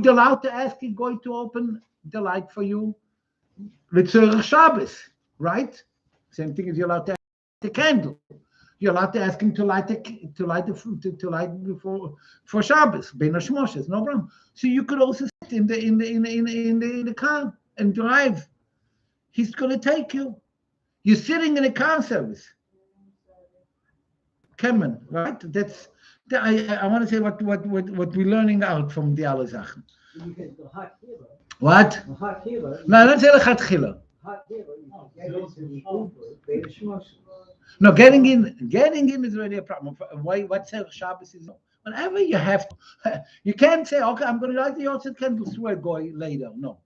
You're allowed to ask a guy to open the light for you. L'tzorech Shabbos, right? Same thing as you're allowed to ask the candle. You're allowed to ask him to light before for Shabbos. Bein Hashmoshes, no problem. So you could also sit in the car and drive. He's going to take you. You're sitting in a car service. Kemen, right? That's I want to say what we're learning out from the alle Sachen. What? No, don't say lechatchila. No, getting in is already a problem. Why? What Shabbos is? Whenever you have to, you can't say, okay, I'm going to light the Yotzet candles to a guy later. No.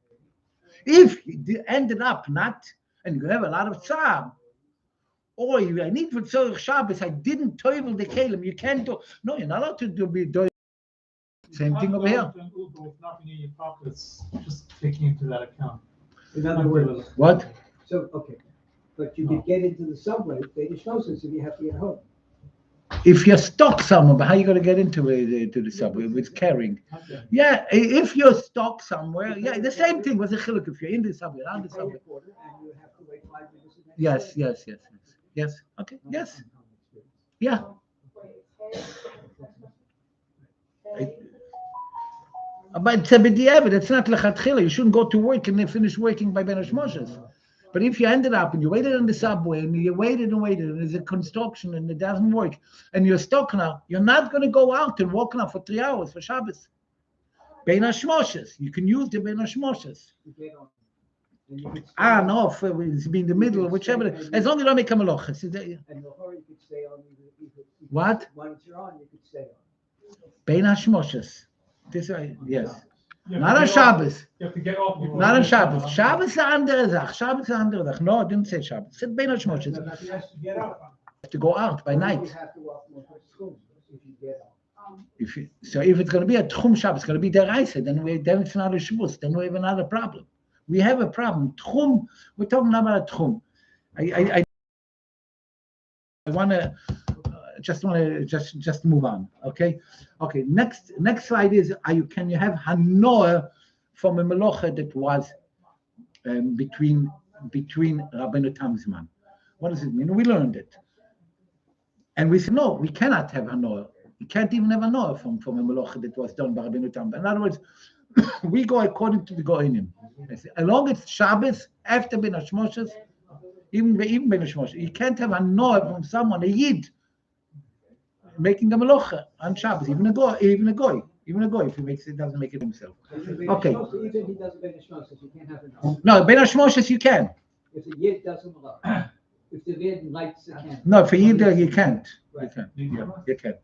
If you ended up not, and you're going to have a lot of tzar, or I need for tzorech Shabbos, I didn't toivel the kelim. You can't do. No, you're not allowed to do. Same thing over here. Nothing in your pockets, just taking into that account. In other words, What? So okay, but you could get into the subway. They just know if you have to get home. If you're stuck somewhere, but how are you going to get into the subway with carrying? Yeah, if you're stuck somewhere, yeah, the same thing was a chiluk. If you're in the subway, on the subway. And you have to wait 5 minutes. Yes. Okay. Yes. Yeah. But it's a b'diavad. It's not lechatchila. You shouldn't go to work and then finish working by Ben Hashmoshes. But if you ended up and you waited on the subway and you waited and there's a construction and it doesn't work and you're stuck now, you're not going to go out and walk now for 3 hours for Shabbos. Ben Hashmoshes. You can use the Ben Hashmoshes. No, it's be in the middle, whichever. As long as you don't make a maloch. And the you could stay on. What? Once you're on, you could stay on. Ben Hashmoshes. This way, yes. Not on Shabbos. You have to get off. Not on Shabbos. Shabbos is andere Sach. Shabbos is andere Sach. No, I didn't say Shabbos. I said Ben Hashmoshes. You have to get up. You have to go out by night. You have to walk more to school if you get out. If it's going to be a Tchum Shabbos, it's going to be the Reise, then it's not a Shabbos. Then we have another problem. We have a problem. Tchum, we're talking about a Tchum. I want to just move on. Okay. Next slide is can you have Hanoah from a Melocha that was between Rabbeinu Tam's man? What does it mean? We learned it, and we said no, we cannot have Hanoah. We can't even have Hanoah from a Melocha that was done by Rabbeinu Tam. In other words, we go according to the Goinim. As long as Shabbos after Ben Hashmoshes, even Ben Hashmoshes, you can't have Hanoah from someone, a Yid, making a Melocha on Shabbos, even a goy, if he makes it, doesn't make it himself. Okay. Even if he doesn't Ben Hashmoshes, you can't have it. No, Ben Hashmoshes you can. If the Yid doesn't allow. If the Yid lights the candle. No, for Yid you can't. Right. You can't.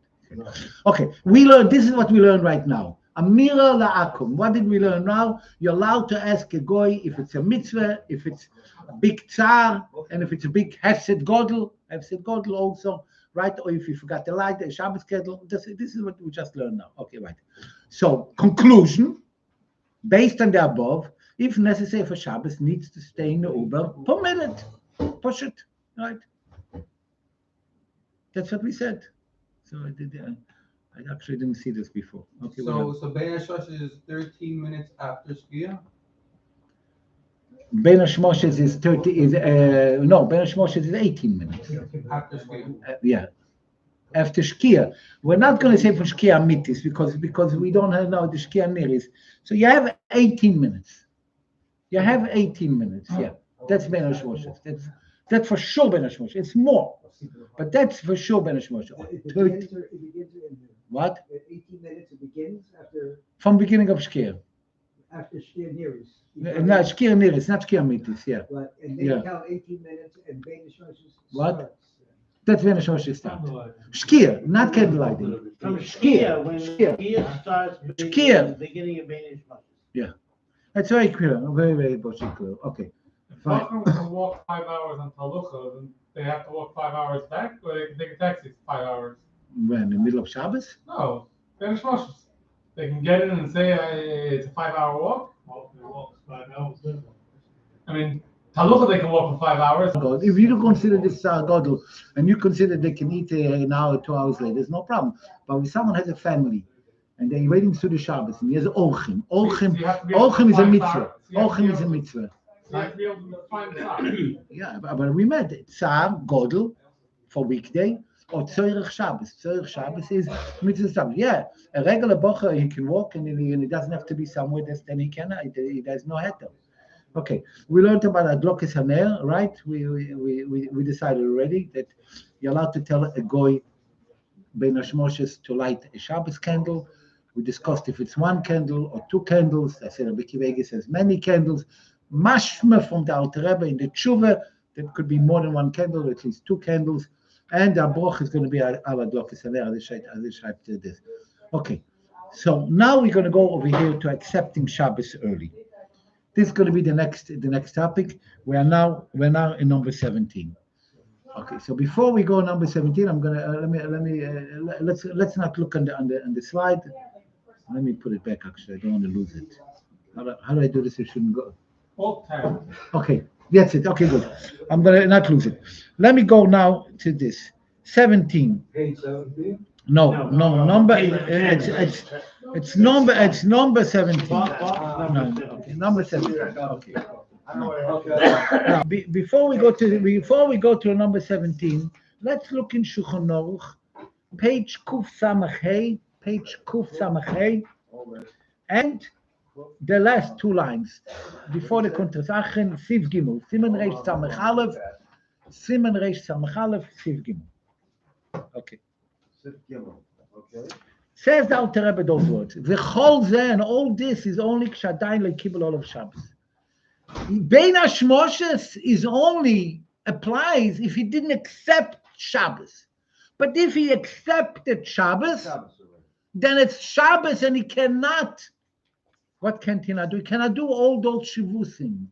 Okay, we learn. This is what we learn right now. Amira la'akum. What did we learn now? You're allowed to ask a goy if it's a mitzvah, if it's a big tsar, and if it's a big hefsed godel also, right? Or if you forgot to light the Shabbos kettle. This is what we just learned now. Okay, right. So conclusion, based on the above, if necessary for Shabbos, needs to stay in the Uber, permit it, push it, right? That's what we said. So I actually didn't see this before. Okay. So Ben Hashmoshes is 13 minutes after Shkia? Ben Hashmoshes is 18 minutes. After Shkia. Yeah. After Shkia. We're not going to say for Shkia Mitis because we don't know the Shkia Niris. So you have 18 minutes. Yeah. That's Ben Hashmoshes. That's for sure Ben Hashmoshes. It's more. But that's for sure Ben Hashmoshes. What? 18 minutes it begins after. From beginning of Shkia. After Shkia Niris. No, Shkia Niris, not Shkia Mitis, yeah. Right, and they count 18 minutes and Ben Hashmoshes What? starts. That's when Hashmoshes starts. Shkia, not candlelighting. From Shkia, when Shkia starts Shkia. the beginning of Ben Hashmoshes. Yeah. That's very clear, very clear. Okay. If someone can walk 5 hours on Talucha, then they have to walk 5 hours back, or they can take a taxi for 5 hours. When in the middle of Shabbos? No, Ben Hashmoshes. They can get in and say it's a 5 hour walk. Well, they walk 5 hours. I mean, Talucha they can walk for 5 hours. If you don't consider this godel and you consider they can eat an hour, 2 hours later, there's no problem. But if someone has a family and they're waiting through the Shabbos, and he has Orchim. Orchim, So you have to be able to Orchim is a find mitzvah. Tsar. So you have to be Orchim is a able to- mitzvah. So you have to be able to find the Tsar. Yeah, but we met it. Tsar, Godel, for weekday, or Tzorich Shabbos. Tzorich Shabbos is mitzvah Shabbos. Yeah, a regular bocher, he can walk, and he doesn't have to be somewhere else, then he cannot. There's no heter. Okay, we learned about Adlokes Haner, right? We decided already that you're allowed to tell a goy Ben Hashmoshes to light a Shabbos candle. We discussed if it's one candle or two candles. I said Rabbi Kiva says many candles. Mashma from the Alter Rebbe in the Tshuva, that could be more than one candle, at least two candles. And the broch is going to be al Adlokes Haner, as I schreibt this. Okay, so now we're going to go over here to accepting Shabbos early. This is going to be the next topic. We're now in number 17. Okay, so before we go number 17, I'm gonna let's not look on the slide. Let me put it back. Actually, I don't want to lose it. How do I do this? It shouldn't go. Alt tab. Okay, that's it. Okay, good. I'm gonna not lose it. Let me go now to this 17. Page 17. No, number. It's number 17. No, okay, number 17. Okay. Now, before we go to number 17, let's look in Shulchan Aruch, page Kuf Samach Hey, and the last two lines before the Kontrasachen, Siv Gimel, Simen Reish Samach Aleph, Siv Gimel. Okay. Says the Alter Rebbe those words. V'chol zeh, and all this is only k'shadayin le'kibul olav Shabbos. Bein Hashmoshes is only applies if he didn't accept Shabbos. But if he accepted Shabbos, then it's Shabbos and he cannot. What can he not do? He cannot do all those shivusim.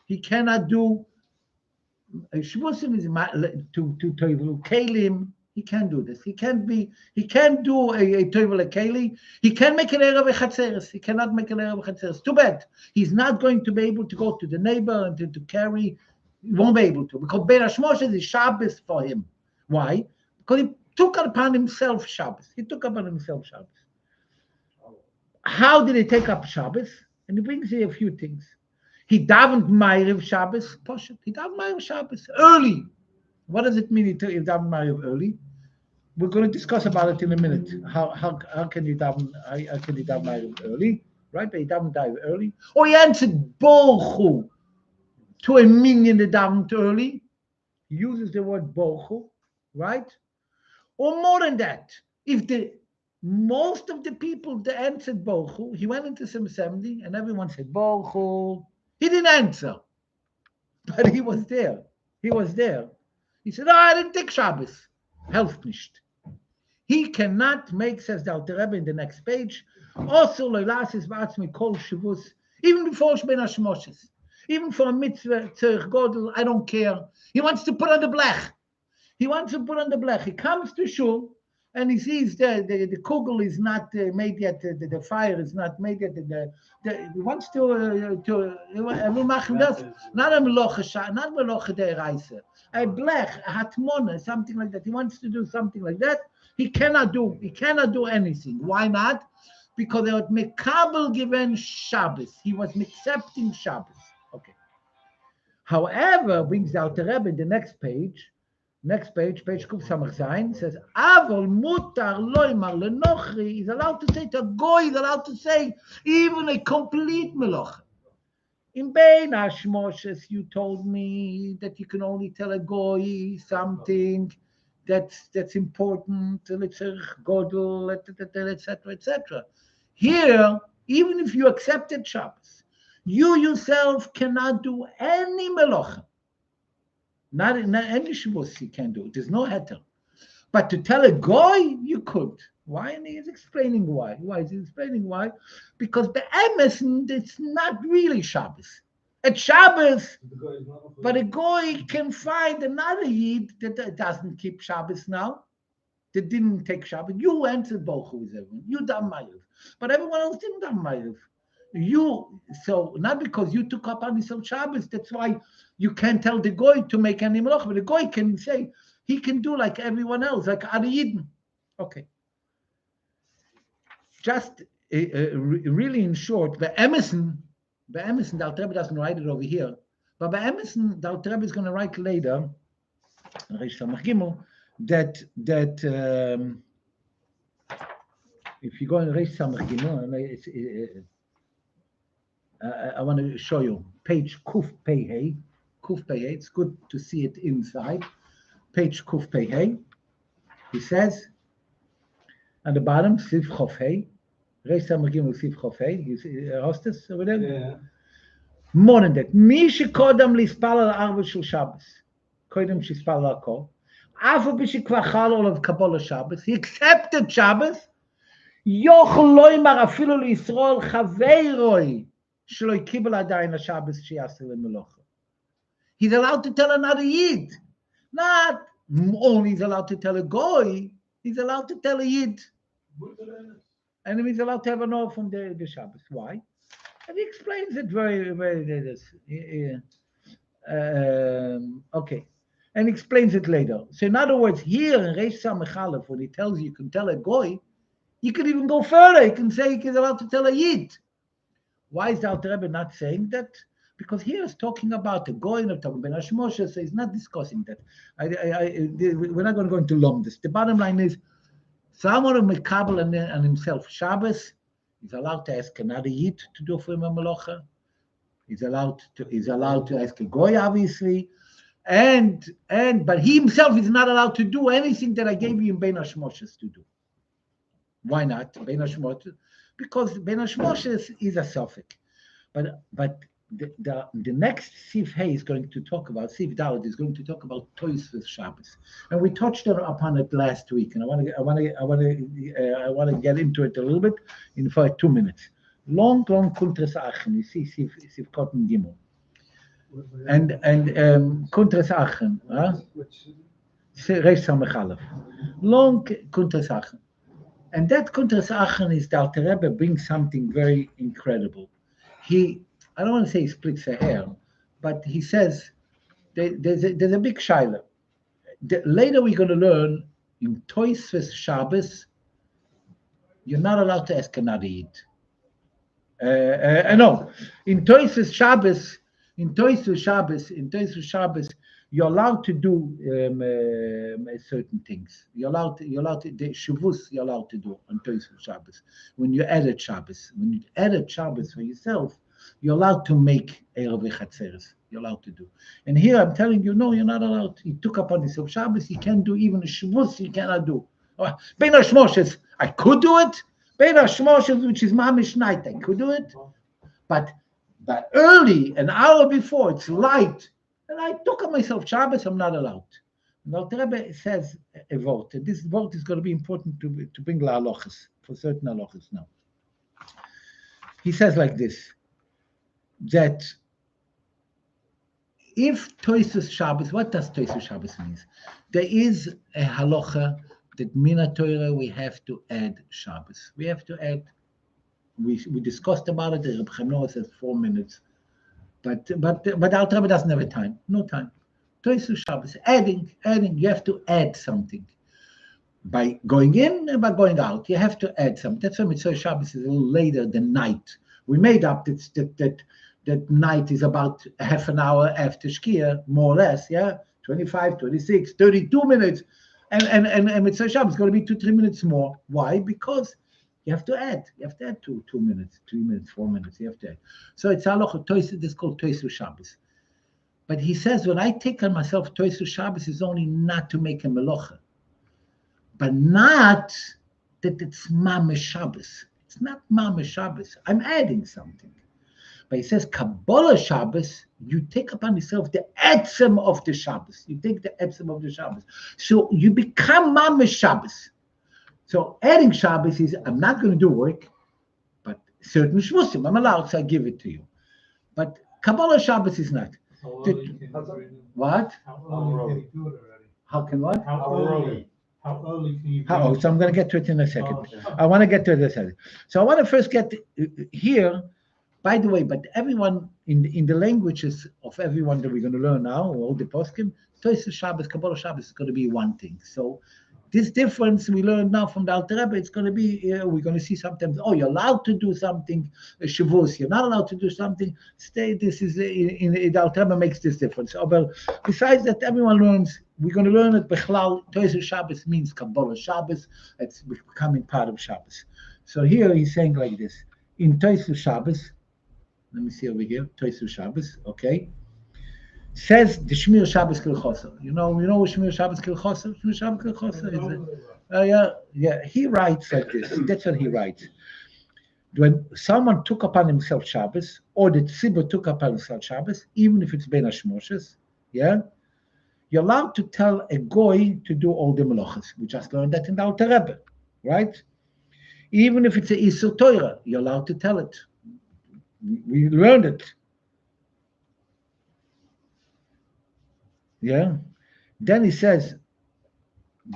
He cannot do shivusim is to toivul kelim. He can't do this. He can't do a toivul keli. He can't make an erev chatzeres. He cannot make an erev chatzeres. Too bad. He's not going to be able to go to the neighbor and to carry. He won't be able to, because Bein Hashmoshes is Shabbos for him. Why? Because he took upon himself Shabbos. How did he take up Shabbos? And he brings here a few things. He davened Ma'ariv Shabbos. He davened Ma'ariv Shabbos early. What does it mean he davened Ma'ariv early? We're going to discuss about it in a minute. How can you daven Ma'ariv early? Right? But he davened Ma'ariv early. Or he answered Bochu to a minion that davened early. He uses the word Bochu, right? Or more than that, if most of the people that answered Bochu, he went into some assembly and everyone said Bochu. He didn't answer, but he was there. He said, I didn't take Shabbos. Helft nicht. He cannot make, says the Alter Rebbe in the next page, also loilasis v'atzmi kol shavus, even before Bein Hashmoshes, even for a mitzvah, tzorich godel, I don't care. He wants to put on the blech. He comes to shul and he sees the kugel is not made yet, the fire is not made yet. He wants to not a melocha de'iraisa, a blech, a hatmona, something like that. He wants to do something like that. He cannot do anything. Why not? Because they were mekabel given Shabbos. He was accepting Shabbos. Okay. However, brings out the Rebbe in the next page, page Kuf Samach Zayin, says, Avol mutar loimar lenochri, he's allowed to say to a goy, he's allowed to say even a complete melocha. In Bein Hashmoshes, you told me that you can only tell a goy something that's important, godel, etc. Here, even if you accepted Shabbos, you yourself cannot do any melocha. Not any Shabbos you can do. There's no heter. But to tell a goy, you could. Why? And he's explaining why. Why is he explaining why? Because be'emes, it's not really Shabbos. At Shabbos, but a goy can find another yid that doesn't keep Shabbos now, that didn't take Shabbos. You answered both with everyone. You done Ma'ariv. But everyone else didn't done Ma'ariv. So not because you took up on yourself Shabbos, that's why you can't tell the goy to make any melach, but the goy can say, he can do like everyone else, like other Yidden. Okay. just really in short, by Emerson, the Alter Rebbe doesn't write it over here, but by Emerson, the Alter Rebbe is going to write later, that if you go in Reish Samach Gimel, I want to show you page Kuf Pei Hey. It's good to see it inside. Page Kuf Pei Hey. He says at the bottom, Siv Chof Hey. Reish Samach Gimel Siv Chof Hey. You see hostess over there? Yeah. More than that. Mi shekodam lispal al arba shel Shabbos. Kodam shispal al kol. Afu b'shekvar chal olav Kabbalah Shabbos. He accepted Shabbos. Yochel loymar afilu liYisrael chaveiroi shelo kibel adayin haShabbos sheyaseh lemelocha. He's allowed to tell another Yid. Not only he's allowed to tell a Goy, he's allowed to tell a Yid. And he's allowed to have an oath from the Shabbos. Why? And he explains it very okay. And he explains it later. So in other words, here in Reish Samach Aleph, when he tells you can tell a Goy, you can even go further. You can say he's allowed to tell a Yid. Why is the Alter Rebbe not saying that? Because here is talking about the Goy, not talking about Hashmoshe, so he's not discussing that. We're not going to go into Lomdus. The bottom line is, someone of Mekabel and himself Shabbos, he's allowed to ask another Yid to do for him a Melacha. He's allowed to ask a Goy, obviously, but he himself is not allowed to do anything that I gave you in Bein Hashmoshes to do. Why not Bein Hashmoshes? Because Bein Hashmoshes is a suffix. But the next Sif Hey is going to talk about, Sif Dalet is going to talk about Tosfos Shabbos, and we touched upon it last week, and I want to get into it a little bit in 2 minutes. Long Kuntres Achen. You see Sif Kotten Gimel, and Kuntres Achen, Reish Samach Aleph. Long Kuntres Achen, and that Kuntres Achen is the Alter Rebbe brings something very incredible. I don't want to say he splits a hair, but he says there's a big shaila. Later we're going to learn in Tosfos Shabbos, you're not allowed to ask another Yid. No, in Tosfos Shabbos, you're allowed to do certain things. You're allowed to the Shavus you're allowed to do on Tosfos Shabbos. When you edit Shabbos for yourself, you're allowed to make Erev Chatzeres. You're allowed to do. And here I'm telling you, no, you're not allowed. He took upon himself Shabbos. He can't do even a Shavuos. He cannot do. Bein Hashmoshes, I could do it. Bein Hashmoshes, which is Mamish night, I could do it. But early, an hour before, it's light, and I took on myself Shabbos. I'm not allowed. And the Rebbe says a vote. And this vote is going to be important to bring la halachas, for certain halachas now. He says like this, that if Tosfos Shabbos, what does Tosfos Shabbos mean? There is a halacha that Mina Torah we have to add Shabbos. We have to add. We discussed about it. Reb Chanor says 4 minutes, but Alter Rebbe doesn't have time. No time. Tosfos Shabbos, adding. You have to add something by going in and by going out. You have to add something. That's why Mitzvah Shabbos is a little later than night. We made up that night is about half an hour after Shkia, more or less, 25, 26, 32 minutes. And Mitzvah Shabbos is going to be 2-3 minutes more. Why? Because you have to add 2 minutes, 3 minutes, 4 minutes. You have to add. So it's halacha Tosfos. This is called Tosfos Shabbos. But he says when I take on myself Tosfos Shabbos is only not to make a melacha, but not that it's Mamish Shabbos. It's not Mamish Shabbos. I'm adding something. But he says Kabbalah Shabbos, you take upon yourself the etzem of the Shabbos. You take the etzem of the Shabbos. So you become Mamish Shabbos. So adding Shabbos is, I'm not going to do work, but certain shvusim, I'm allowed, so I give it to you. But Kabbalah Shabbos is not. What? How early can you do it already? How can what? How early can you do it? So I'm going to get to it in a second. Oh, okay. I want to get to it in a second. So I want to first get here, by the way, but everyone in the languages of everyone that we're going to learn now, all the poskim, Tosfos Shabbos, Kabbalah Shabbos is going to be one thing. So This difference we learned now from the Alter Rebbe, it's going to be, we're going to see sometimes, oh, you're allowed to do something, Shavuos, you're not allowed to do something, this is, the Alter Rebbe makes this difference. But besides that, everyone learns, we're going to learn it, Bechlal, Toisus Shabbos means Kabbalah Shabbos, it's becoming part of Shabbos. So here he's saying like this, in Toisus Shabbos, let me see over here, Toisus Shabbos, okay, says the Shmir Shabbos Kilchoser. You know what Shmir Shabbos Kilchoser? Shmir Shabbos Kilchoser is yeah. He writes like this. That's what he writes. When someone took upon himself Shabbos, or the tzibur took upon himself Shabbos, even if it's Ben Hashmoshes, yeah, you're allowed to tell a goy to do all the melachos. We just learned that in the Alter Rebbe, right? Even if it's a Isur Torah, you're allowed to tell it. We learned it. Yeah. Then he says,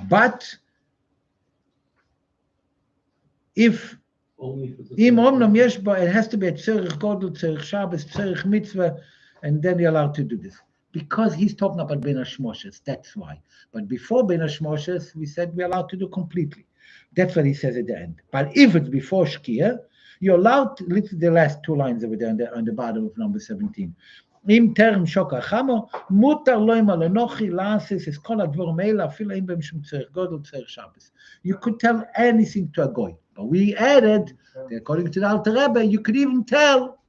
but if it has to be a tzerich godel, tzerich Shabbos, tzerich mitzvah, and then you're allowed to do this. Because he's talking about Ben Hashmoshes, that's why. But before Ben Hashmoshes, we said we're allowed to do completely. That's what he says at the end. But if it's before Shkia, you're allowed to, listen to the last two lines over there on the bottom of number 17. אם טרם שוקה חמו, מותר לו אם לנוחי לעשות את כל הדברים האלה, אפילו אין בהם שום צריך גודל, צריך שבס. You could tell anything to a goy. But we added, according to the Alter Rebbe, you could even tell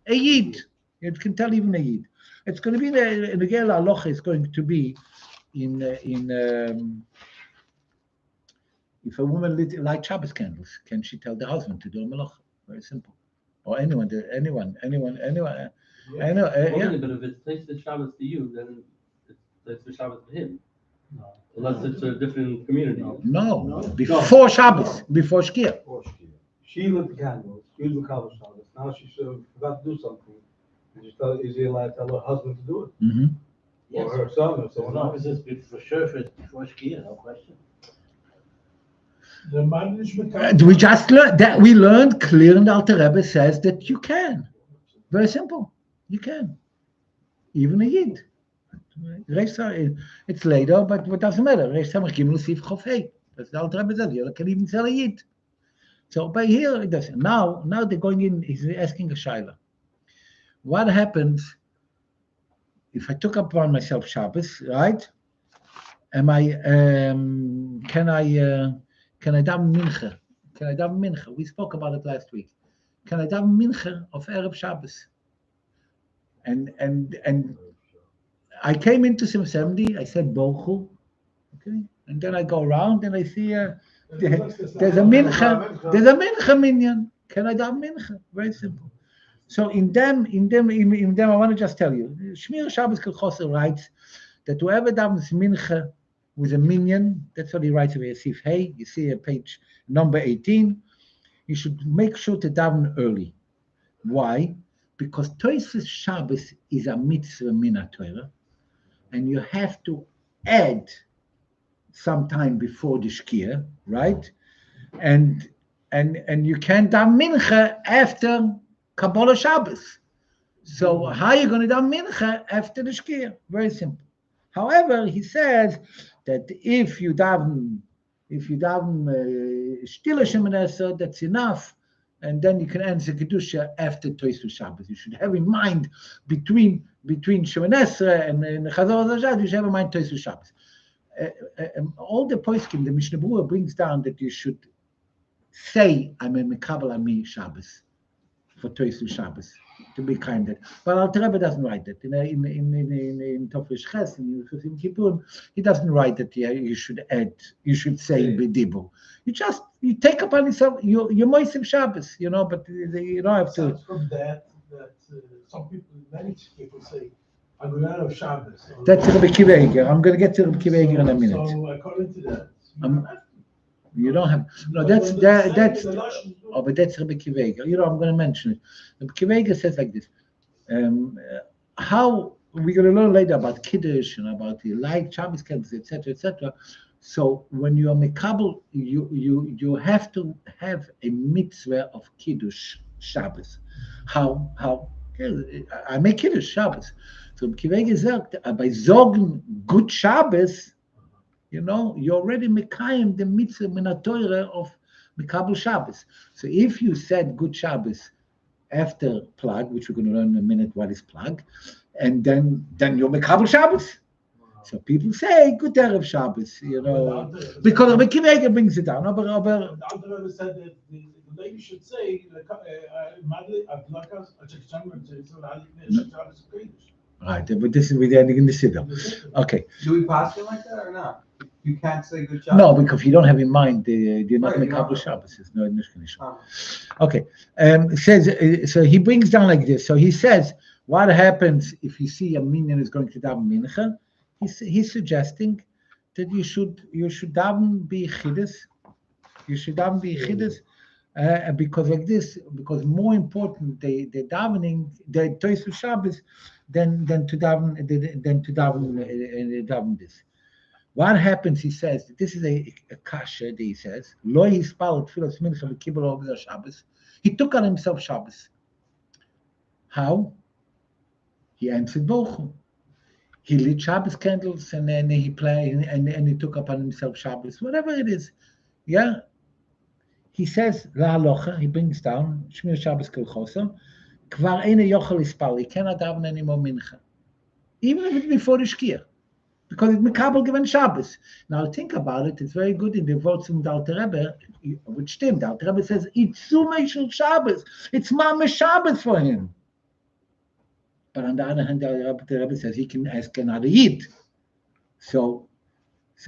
a Yid. You can tell even a Yid. It's going to be, in the Gela Aloha, it's going to be in if a woman lights Shabbos candles, can she tell the husband to do a malacha? Very simple. Or anyone. I know, But if it's takes the Shabbos to you, then it's takes the Shabbos to him. No. Unless it's a different community. No. Before Shabbos, before Shkia. She lit the candles, she was the Kabbalah Shabbos. Now she forgot to do something. And is he allowed to tell her husband to do it? Mm-hmm. Yes. Or her son or As someone long else? as it's for sure, before Shkia, no question. We just learned that we learned clear, and the Alter Rebbe says that you can. Very simple. You can. Even a Yid. It's later, but what doesn't matter. That's the Alter Rebbe says. You can even tell a Yid. So by here it doesn't. Now they're going in, he's asking a shaila. What happens if I took upon myself Shabbos, right? Can I daven mincha? Can I daven mincha? We spoke about it last week. Can I daven mincha of Erev Shabbos? And I came into Sim 70. I said Bochu, okay, and then I go around and I see there's a mincha minyan. Can I daven mincha? Very simple. So in them, I want to just tell you, Shmir Shabbos Kilchoser writes that whoever davens mincha with a minyan, that's what he writes over Yosef Hey. You see a page number 18. You should make sure to daven early. Why? Because Toisus Shabbos is a mitzvah min Torah, and you have to add some time before the Shkia, right? And you can't daven mincha after Kabbalah Shabbos. So how are you going to daven mincha after the Shkia? Very simple. However, he says that if you daven Shtila Shemoneh Esrei, that's enough, and then you can answer Kedusha after Toisus Shabbos. You should have in mind between Shemoneh Esrei and Chazor HaZajad, you should have in mind Toisus Shabbos. All the poskim, the Mishnah Berurah brings down that you should say, I'm a Mekabel Ami Shabbos for Toisus Shabbos, to be kind of. But Alter Rebbe doesn't write that. In Tofresh Ches, in Yom Kippur, he doesn't write that you should add, you should say B'dibur. You take upon yourself, you're Moisem Shabbos, but you don't have to. From that many people say, I'm going out of Shabbos. That's Rabbi Akiva Eiger. I'm going to get to Rabbi Akiva Eiger in a minute. So according to that, you don't have. No, that's. Oh, but that's Rabbi Akiva Eiger. I'm going to mention it. Rabbi Akiva Eiger says like this. How we're going to learn later about Kiddush and about the light Shabbos candles, etc., etc. So when you are Mekabel, you have to have a mitzvah of Kiddush Shabbos. How? I make Kiddush Shabbos. So Rabbi Akiva Eiger sagt, bei Sorgen gut Shabbos, you know, you already mekayim the mitzvah min haTorah of Mikabel Shabbos. So if you said good Shabbos after plug, which we're going to learn in a minute what is plug, and then you're Mikabel Shabbos. So people say good Erev Shabbos, you know, because Rabbi Kiva brings it down. But The Alter Rebbe said that the lady should say, right, but this is with the ending in the Siddur. Okay. Do we pass it like that or not? You can't say good job. No, because you don't have in mind you're not Right, Mikabel you Shabbos. It's no Nishkanish. Oh. Okay. It says so. He brings down like this. So he says, what happens if you see a minion is going to daven mincha? He's suggesting that you should daven be chidus. You should daven be chidus, because like this, because more important the davening, the Toys of Shabbos, than to daven this. What happens? He says this is a kasha. He says lo hispal tfilas mincha v'kibul over Shabbos. He took on himself Shabbos. How? He answered bochum. He lit Shabbos candles and then he played and he took upon himself Shabbos, whatever it is. Yeah. He says, La halacha, he brings down, Shmir Shabbos Kilchosa, Kvar Eine Yochel Ispal, he cannot daven anymore mincha. Even if it's before the Shkia, because it's Mekabel given Shabbos. Now think about it, it's very good in the words of the Alter Rebbe, which stimmt. The Alter Rebbe says, Itzume Shel Shabbos, it's Mama Shabbos for him. But on the other hand, the Rebbe says he can ask another Yid. So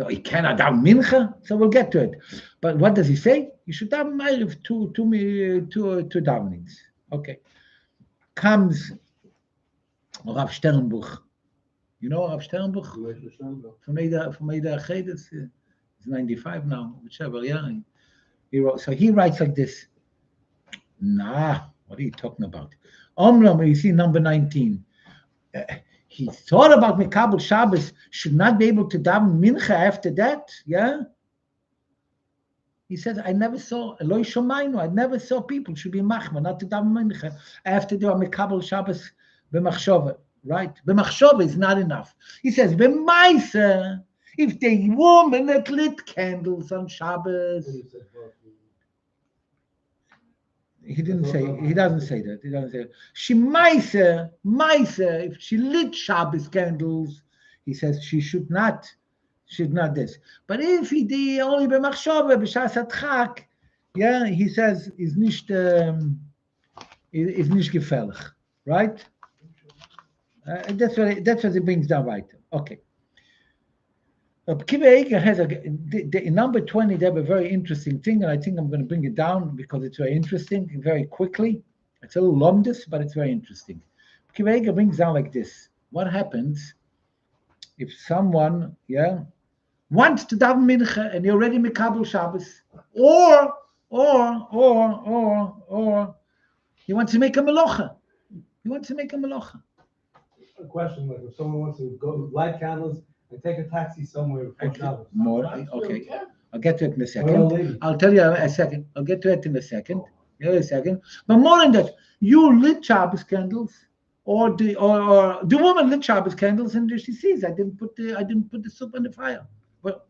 he cannot daven mincha. So we'll get to it. But what does he say? You should daven ma'ariv two davenings. Okay. Comes Rav Sternbuch. You know Rav Sternbuch? From Eda Achedes. He's 95 now, whichever. Yeah. He wrote. So he writes like this. Nah, what are you talking about? Omram, you see number 19. He thought about Mikabel Shabbos, should not be able to daven mincha after that. Yeah. He says, I never saw Eloi Shomaynu. I never saw people should be machma not to daven mincha after they are Mikabel Shabbos b'machshava. Right? B'machshava is not enough. He says, b'maisa, if the woman that lit candles on Shabbos. He doesn't say that. He doesn't say that. She maisa, if she lit Shabbos candles, he says she should not this. But if he did only b'machshava b'shas adchak, yeah, he says is nicht gefährlich, right? That's what he brings down right. Okay. Kiva Eger has in number 20, they have a very interesting thing, and I think I'm going to bring it down because it's very interesting, very quickly. It's a little lomdus, but it's very interesting. Kiva Eger brings down like this. What happens if someone, wants to daven mincha and you're already Mikabel Shabbos, or he wants to make a melacha. A question, like if someone wants to go light candles and take a taxi somewhere for Shabbos. Okay. I'll get to it in a second. I'll tell you a second. I'll get to it in a second. But more than that, you lit Shabbos candles, or the woman lit Shabbos candles, and she sees I didn't put the soup on the fire. Well,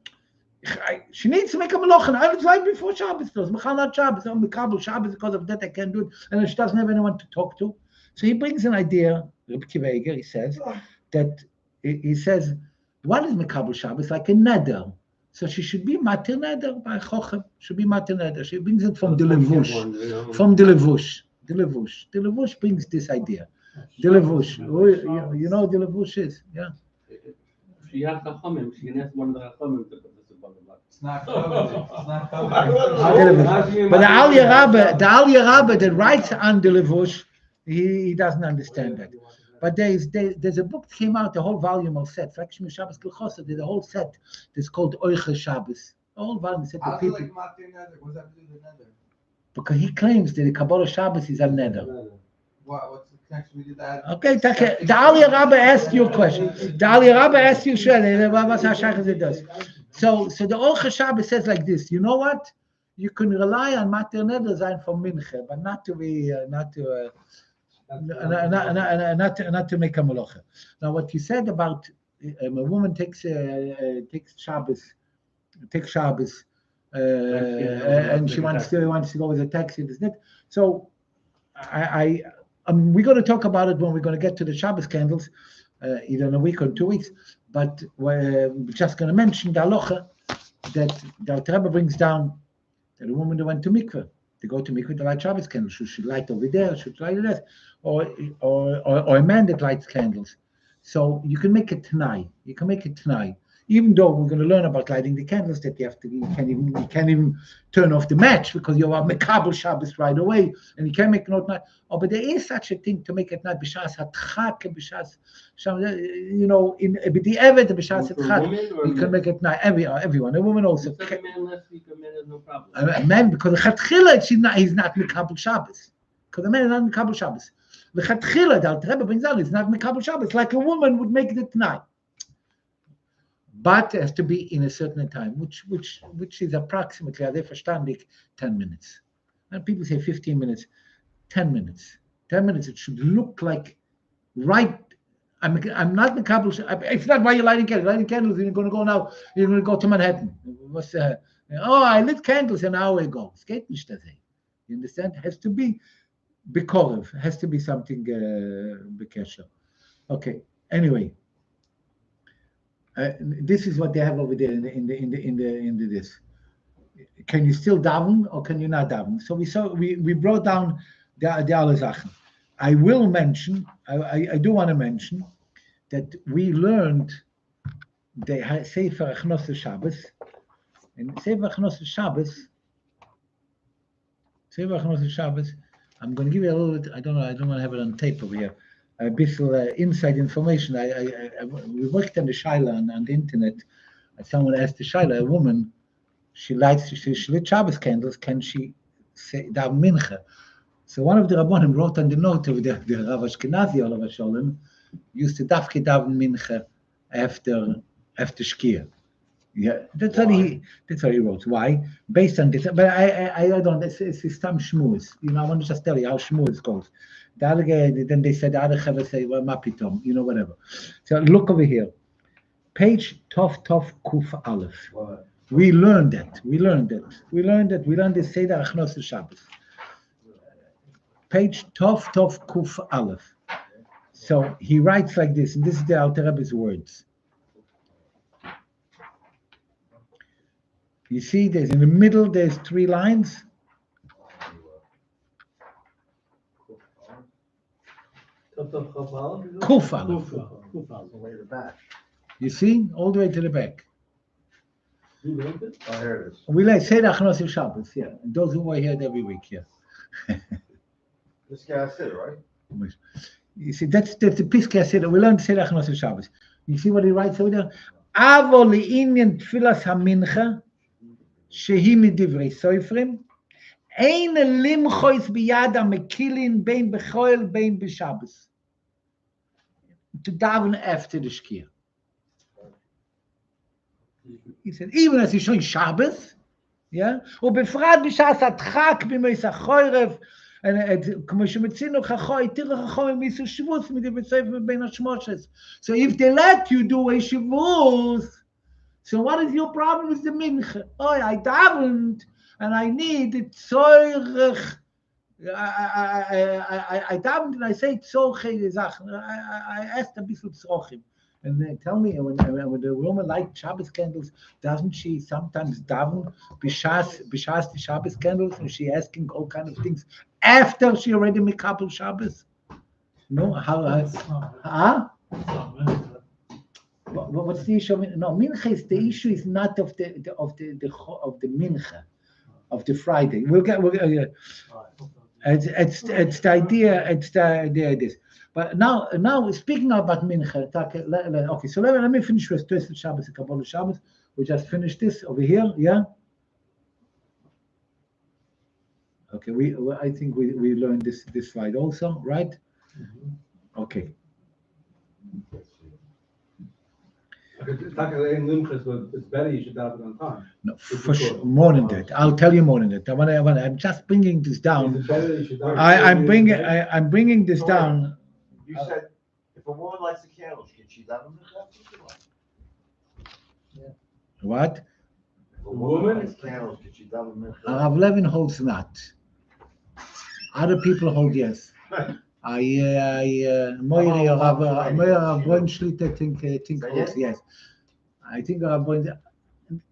she needs to make a melacha. I was right before Shabbos. Mechanat Shabbos, Mikabel Shabbos, because of that I can't do it, and she doesn't have anyone to talk to. So he brings an idea. Rabbi Kiva Eger, he says what is Mikabel Shabbos? Like a neder. So she should be matir neder by Chochem. Should be matir neder. She brings it from the levush. From the levush. The levush brings this idea. The levush. You know what the levush is? Yeah. If she has chachamim, she can ask one of the chachamim to put this in the blood. It's not covered. But the Aliyah Rabba that writes on the levush, he doesn't understand that. But there's a book that came out, the whole volume of sets. Actually, Shabbos Kilchosa did a whole set that's called Oicha Shabbos. The whole volume set of people. Like Matir Neder? What's that to do with the Neder? Because he claims that the Kabbalah Shabbos is a neder. What's the connection with that? Okay, the Aliyah Rabba asked you a question. The Aliyah Rabba asked you, so the Oicha Shabbos says like this. You know what? You can rely on Matir Neder Zayin for Mincha, but not to make a melacha. Now, what you said about a woman takes Shabbos take Shabbos, and she wants to go with a taxi, isn't it? So we're going to talk about it when we're going to get to the Shabbos candles, either in a week or 2 weeks. But we're just going to mention the halacha that the Rebbe brings down that a woman that went to mikveh, to go to mikveh to light Shabbos candles, should light over there, should light it, or a man that lights candles. So you can make it tonight. You can make it tonight. Even though we're going to learn about lighting the candles, that you can't even turn off the match because you are mekabel Shabbos right away, and you can't make it night. Oh, but there is such a thing to make it night b'shas hatchak and b'shas, in the evet b'shas hatchak. You can make it night. Everyone, a woman also. You said a man last week, a man has no problem. A man, because the chatchila, he's not mekabel Shabbos. Because the man is not mekabel Shabbos. The chatchila, the Rebbe brings out, is not mekabel Shabbos, like a woman would make it night. But it has to be in a certain time, which is approximately, as verstandig, 10 minutes. And people say 15 minutes, 10 minutes. 10 minutes, it should look like right. I'm not the couple. It's not why you're lighting candles. Lighting candles, you're going to go now, you're going to go to Manhattan. I lit candles an hour ago. Es geht nicht das. You understand? It has to be bekorev. It has to be something bekesher. Okay, anyway. This is what they have over there in the this. Can you still daven or can you not daven? So we brought down the alle Sachen. I will mention. I do want to mention that we learned the Sefer Achnos Shabbos. And Sefer Achnos Shabbos. I'm going to give you a little bit. I don't want to have it on tape over here. A bit inside information. We worked on the Shaila on the internet. Someone asked the Shaila, a woman, she lit Shabbos candles. Can she say daven mincha? So one of the Rabbonim wrote on the note of the Rav Ashkenazi, Olav Sholem, used to daven mincha after Shkia. Yeah, that's what he wrote. Why? Based on this, but I don't. It's some shmuz. I want to just tell you how shmuz goes. The other guy, then they said the other Chaver say, well, mapitom, whatever. So look over here, page Tov Kuf Aleph. We learned that. We learned the Seder Achnos Shabbos. Page Tov Kuf Aleph. So he writes like this, and this is the Alter Rebbe's words. You see, there's in the middle, there's 3 lines. Kuf Aleph. You see, all the way to the back. Oh, here it is. We like say the Achnos Shabbos, yeah. And those who are here every week, yeah. This guy said, right? You see, that's the Piskei Seder. We learned Seder Achnos Shabbos. You see what he writes over there? Avo li'inyan tfilas hamincha shehi midivrei soifrim ein limchois biyad hamekilin bein bechoel bein b'Shabbos. To daven after the Shkia. He said, even as he's showing Shabbos, yeah, ובפרט בשעת הדחק בימי החורף, כמו שמצינו חכוי, תראה חכוי מיסו שבוס מדברי ספר בין השמושס. So if they let you do a shivus, so what is your problem with the mincha? Oh, I davened and I need it tzorech. I davened and I say tzorche Sachen. I asked a bisschen tzorchim. And they tell me when the woman lights Shabbos candles, doesn't she sometimes daven b'shas the Shabbos candles, and she asking all kind of things after she already mekabel Shabbos? No, what's the issue? No, mincha is the issue. Is not of the mincha of the Friday. It's the idea. It's the idea. This. But now speaking about mincha, okay. So let me finish with Tosfos Shabbos and Kabbalah Shabbos. We just finished this over here, yeah. Okay, I think we learned this slide also, right? Mm-hmm. Okay. It's better you should daven on time. No, for sure, more than that. I'll tell you more than that. I'm just bringing this down. I'm bringing this down. You said if a woman lights the candles, can she daven? What? a woman lights candles, could she daven mincha? Rav Levin holds not. Other people hold yes. Moiri Rav Shlita think holds yes. I think Rav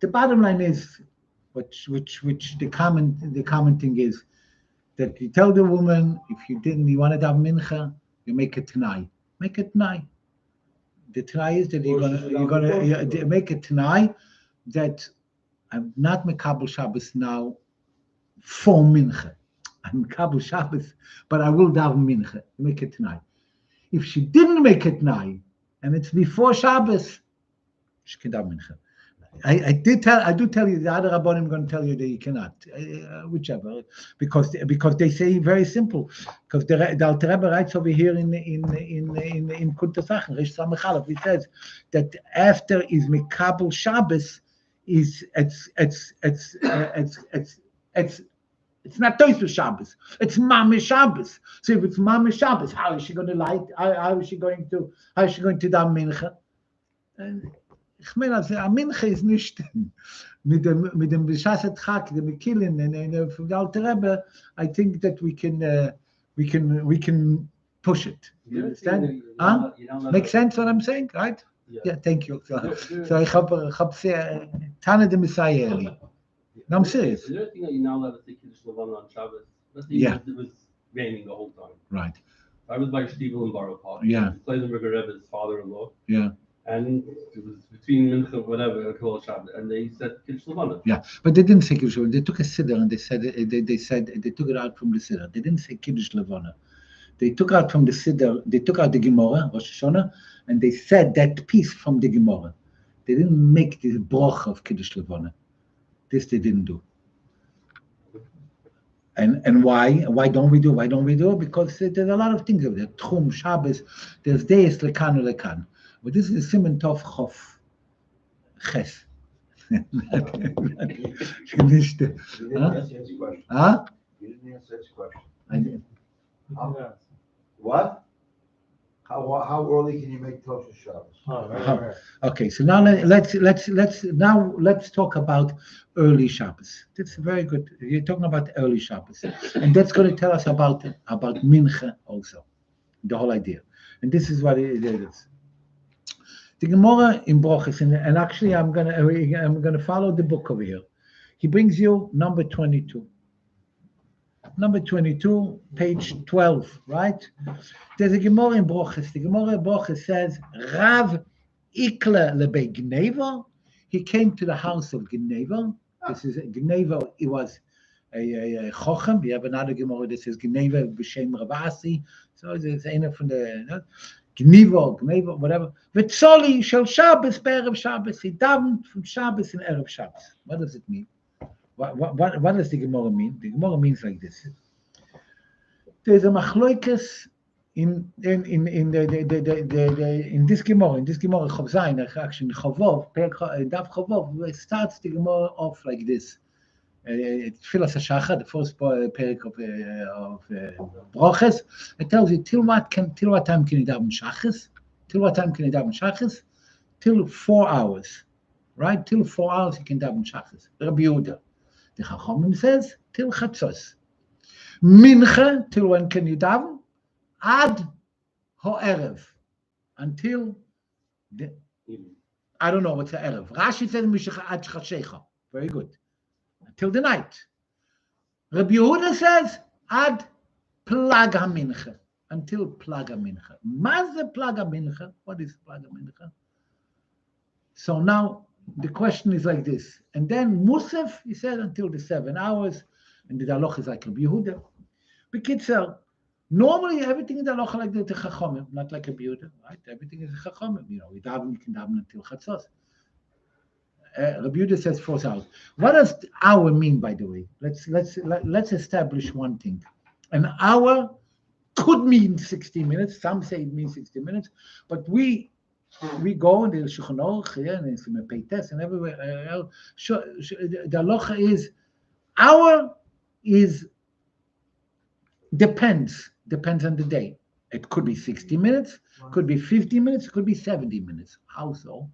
the bottom line is, which the common thing is, that you tell the woman, if you want to have mincha, you make it tonight. Make it tonight. The tonight is that you're gonna make it tonight that I'm not Mekabel Shabbos now for mincha. I'm Mekabel Shabbos, but I will daven mincha. Make it tonight. If she didn't make it tonight and it's before Shabbos, she can daven mincha. I do tell you, the other rabbanim are going to tell you that you cannot, whichever, because they say very simple. Because the Alter Rebbe writes over here in Kuntas Sachen, Rish Samechalef, he says that after is Mekabel Shabbos, it's not Tosu Shabbos, it's Mamish Shabbos. So if it's Mamish Shabbos, how is she going to light? How is she going to daven mincha? Ich meine, also Mincha ist nicht mit dem B'shasat Chak, dem Mekilin, and from the Alter Rebbe, I think that we can push it. You understand? Make sense what I'm saying, right? Yeah, thank you. So ich hab sehr Tana de Messiah early. No, I'm serious. Is there a thing that you're not allowed to say Kiddush Levana on Shabbos? Let's say it was raining the whole time. Right. I was by Stiebel in Borough Park. Yeah. Kleisenberger Rebbe's father-in-law. Yeah. And it was between Mincha, whatever, Kol Shabbat, and they said Kiddush Levana. Yeah, but they didn't say Kiddush Levana. They took a siddur and they said they took it out from the siddur. They didn't say Kiddush Levana. They took out from the siddur. They took out the Gemara, Rosh Hashanah, and they said that piece from the Gemara. They didn't make the broch of Kiddush Levana. This they didn't do. And why? Why don't we do? Because there's a lot of things over there. Tchum, Shabbos, there's days lekan lekan. But this is Siman Tov Chof Ches. You didn't answer his question. Huh? You didn't answer his question. I did. What? How early can you make Tosha Shabbos? Okay, so now let's talk about early Shabbos. That's very good. You're talking about early Shabbos, and that's going to tell us about Mincha also, the whole idea. And this is what it is. The Gemara in Brochus, and actually I'm gonna follow the book over here. He brings you number 22. Number 22, page 12, right? There's a Gemara in Brochus. The Gemara in Brochus says, Rav Ikla lebe Gneva. He came to the house of Gneva. This is Gneva. It was a Chochem. We have another Gemara that says Gneva b'shem Ravasi. So it's einer from the Gneva, whatever. V'tzoli shel Shabbos be'erev Shabbos. He davened from Shabbos and erev Shabbos. What does it mean? What does the Gemara mean? The Gemara means like this. There's a machloikes in this Gemara. In this Gemara, Chav Zayin, actually Chavov, Daf Chavov, it starts the Gemara off like this. Tfilas HaShachar, the first parak of Broches, it tells you till what time can you daven Shachas? Till what time can you daven Shachas? Till 4 hours, right? Till 4 hours you can daven Shachas. Rabbi Yehuda. The Chachamim says till Chatzos. Mincha, till when can you daven? Ad ho'erev, until the, I don't know what's the erev. Rashi says mishach ad chashecha. Very good. Until the night. Rabbi Yehuda says ad plag hamincha, until plag hamincha. Maze plag hamincha. What is plag hamincha? So now the question is like this, and then Musaf, he said until the 7 hours, and the halacha is like Rabbi Yehuda. B'kitzur, normally everything in the halacha like the Chachamim, not like Rabbi Yehuda, right? Everything is a Chachamim. You know, you can daven until Chatzos. Rabbi Yehuda says 4 hours. What does hour mean, by the way? Let's establish one thing. An hour could mean 60 minutes. Some say it means 60 minutes, but we go in the Shulchan Aruch here and it's in the Peites and everywhere. The halacha is hour is depends on the day. It could be 60 minutes, could be 50 minutes, could be 70 minutes. How so?